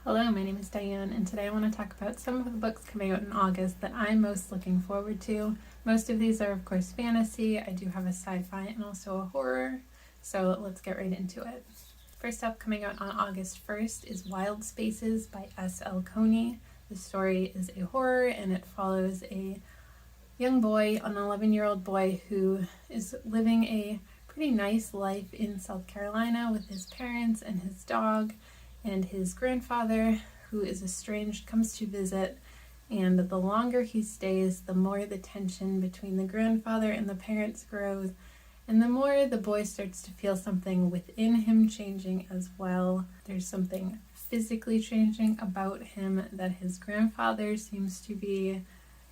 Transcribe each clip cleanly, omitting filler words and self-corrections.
Hello, my name is Diane, and today I want to talk about some of the books coming out in August that I'm most looking forward to. Most of these are, of course, fantasy. I do have a sci-fi and also a horror, so let's get right into it. First up, coming out on August 1st is Wild Spaces by S.L. Coney. The story is a horror, and it follows a young boy, an 11-year-old boy, who is living a pretty nice life in South Carolina with his parents and his dog, and his grandfather, who is estranged, comes to visit, and the longer he stays, the more the tension between the grandfather and the parents grows, and the more the boy starts to feel something within him changing as well. There's something physically changing about him that his grandfather seems to be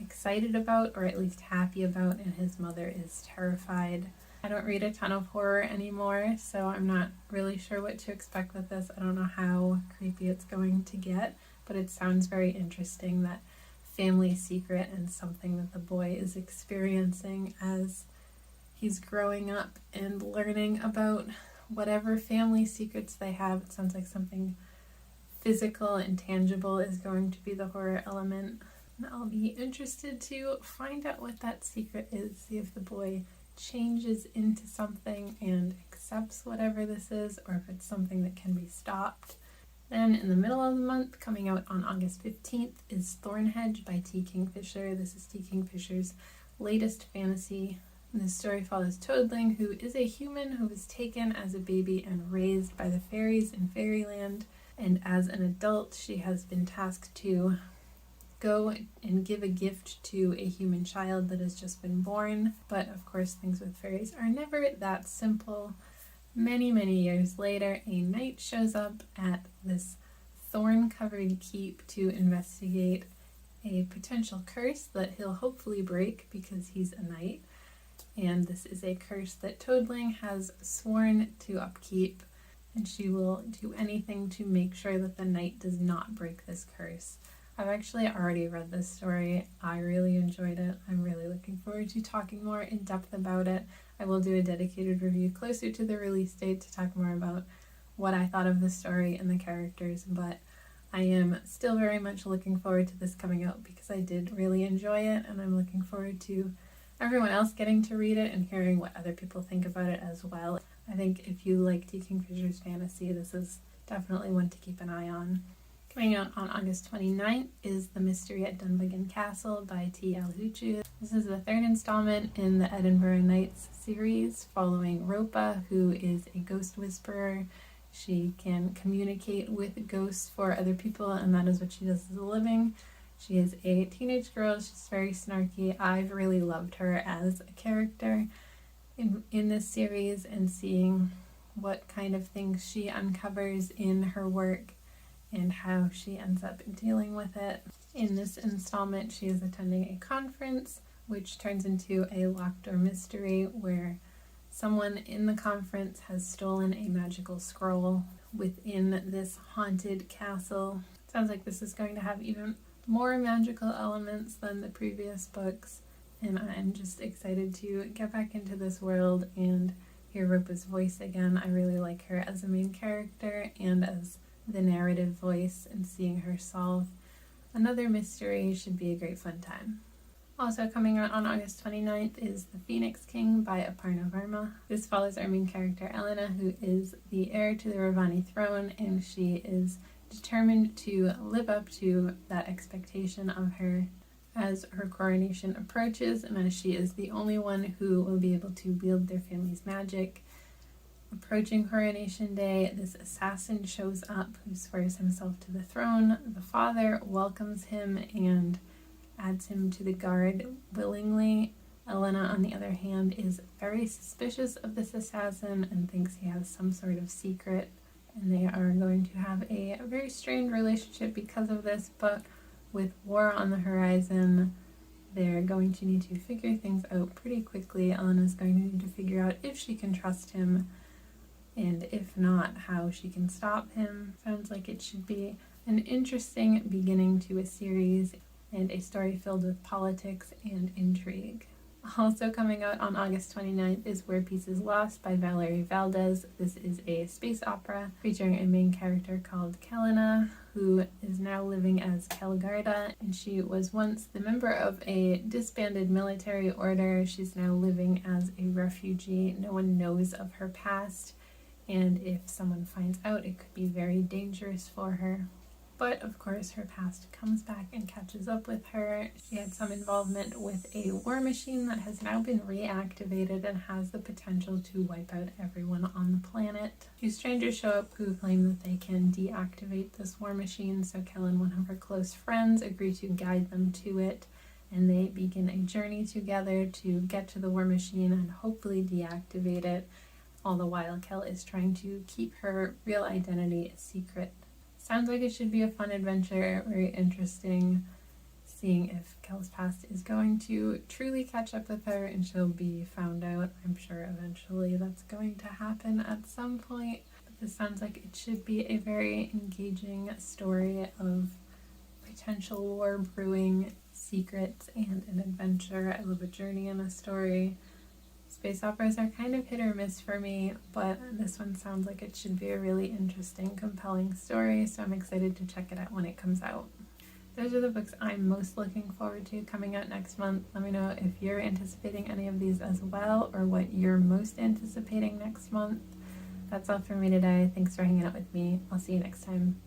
excited about, or at least happy about, and his mother is terrified. I don't read a ton of horror anymore, so I'm not really sure what to expect with this. I don't know how creepy it's going to get, but it sounds very interesting, that family secret and something that the boy is experiencing as he's growing up and learning about whatever family secrets they have. It sounds like something physical and tangible is going to be the horror element. And I'll be interested to find out what that secret is, see if the boy changes into something and accepts whatever this is, or if it's something that can be stopped. Then in the middle of the month, coming out on August 15th, is Thornhedge by T. Kingfisher. This is T. Kingfisher's latest fantasy. And this story follows Toadling, who is a human who was taken as a baby and raised by the fairies in fairyland, and as an adult she has been tasked to go and give a gift to a human child that has just been born. But of course, things with fairies are never that simple. Many years later, a knight shows up at this thorn-covered keep to investigate a potential curse that he'll hopefully break because he's a knight. And this is a curse that Toadling has sworn to upkeep, and she will do anything to make sure that the knight does not break this curse. I've actually already read this story. I really enjoyed it. I'm really looking forward to talking more in depth about it. I will do a dedicated review closer to the release date to talk more about what I thought of the story and the characters, but I am still very much looking forward to this coming out because I did really enjoy it, and I'm looking forward to everyone else getting to read it and hearing what other people think about it as well. I think if you like T. Kingfisher's fantasy, this is definitely one to keep an eye on. Coming out on August 29th is The Mystery at Dunvegan Castle by T.L. Huchu. This is the third installment in the Edinburgh Nights series, following Ropa, who is a ghost whisperer. She can communicate with ghosts for other people, and that is what she does as a living. She is a teenage girl. She's very snarky. I've really loved her as a character in this series, and seeing what kind of things she uncovers in her work and how she ends up dealing with it. In this installment, she is attending a conference, which turns into a locked door mystery where someone in the conference has stolen a magical scroll within this haunted castle. Sounds like this is going to have even more magical elements than the previous books, and I'm just excited to get back into this world and hear Ropa's voice again. I really like her as a main character and as the narrative voice, and seeing her solve another mystery should be a great fun time. Also coming out on August 29th is The Phoenix King by Aparna Verma. This follows our main character Elena, who is the heir to the Ravani throne, and she is determined to live up to that expectation of her as her coronation approaches, and as she is the only one who will be able to wield their family's magic. Approaching coronation day, this assassin shows up who swears himself to the throne. The father welcomes him and adds him to the guard willingly. Elena, on the other hand, is very suspicious of this assassin and thinks he has some sort of secret, and they are going to have a very strained relationship because of this, but with war on the horizon, they're going to need to figure things out pretty quickly. Elena's going to need to figure out if she can trust him, and if not, how she can stop him. Sounds like it should be an interesting beginning to a series and a story filled with politics and intrigue. Also coming out on August 29th is Where Peace is Lost by Valerie Valdez. This is a space opera featuring a main character called Kelena, who is now living as Kelgarda, and she was once the member of a disbanded military order. She's now living as a refugee. No one knows of her past, and if someone finds out, it could be very dangerous for her. But of course, her past comes back and catches up with her. She had some involvement with a war machine that has now been reactivated and has the potential to wipe out everyone on the planet. Two strangers show up who claim that they can deactivate this war machine, so Kellen, one of her close friends, agree to guide them to it, and they begin a journey together to get to the war machine and hopefully deactivate it. All the while, Kel is trying to keep her real identity a secret. Sounds like it should be a fun adventure, very interesting, seeing if Kel's past is going to truly catch up with her and she'll be found out. I'm sure eventually that's going to happen at some point. But this sounds like it should be a very engaging story of potential war brewing, secrets, and an adventure. I love a journey in a story. Space operas are kind of hit or miss for me, but this one sounds like it should be a really interesting, compelling story, so I'm excited to check it out when it comes out. Those are the books I'm most looking forward to coming out next month. Let me know if you're anticipating any of these as well, or what you're most anticipating next month. That's all for me today. Thanks for hanging out with me. I'll see you next time.